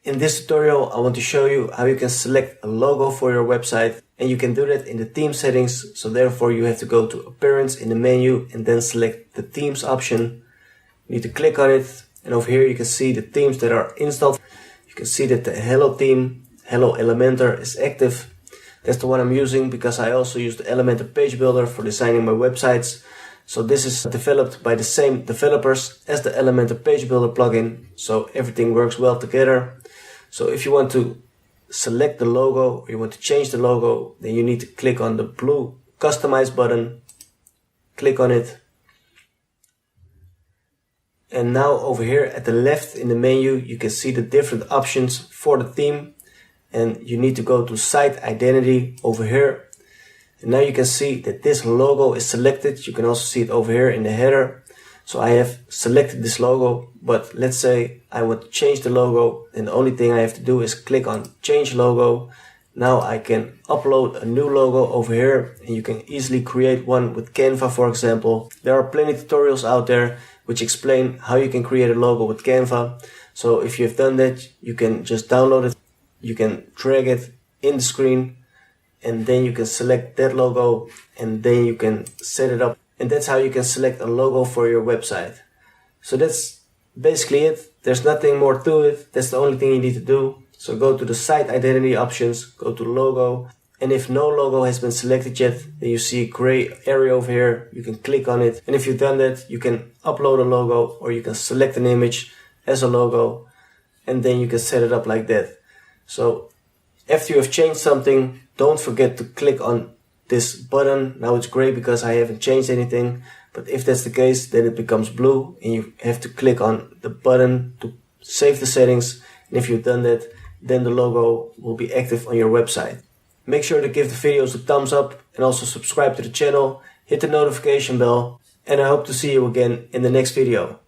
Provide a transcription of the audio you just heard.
In this tutorial, I want to show you how you can select a logo for your website, and you can do that in the theme settings. So therefore you have to go to Appearance in the menu and then select the themes option. You need to click on it, and over here you can see the themes that are installed. You can see that the Hello theme, Hello Elementor, is active. That's the one I'm using because I also use the Elementor page builder for designing my websites. So this is developed by the same developers as the Elementor page builder plugin, so everything works well together. So if you want to select the logo or you want to change the logo, then you need to click on the blue Customize button, click on it. And now over here at the left in the menu, you can see the different options for the theme. And you need to go to Site Identity over here. And now you can see that this logo is selected. You can also see it over here in the header. So I have selected this logo, but let's say I want to change the logo, and the only thing I have to do is click on Change Logo. Now I can upload a new logo over here, and you can easily create one with Canva, for example. There are plenty of tutorials out there which explain how you can create a logo with Canva. So if you have done that, you can just download it. You can drag it in the screen, and then you can select that logo, and then you can set it up. And that's how you can select a logo for your website. So that's basically it. There's nothing more to it. That's the only thing you need to do. So go to the Site Identity options, go to Logo, and if no logo has been selected yet, then you see a gray area over here. You can click on it, and if you've done that, you can upload a logo, or you can select an image as a logo, and then you can set it up like that. So after you have changed something, don't forget to click on this button. Now it's gray because I haven't changed anything, but if that's the case, then it becomes blue, and you have to click on the button to save the settings. And if you've done that, then the logo will be active on your website. Make sure to give the videos a thumbs up and also subscribe to the channel, hit the notification bell, and I hope to see you again in the next video.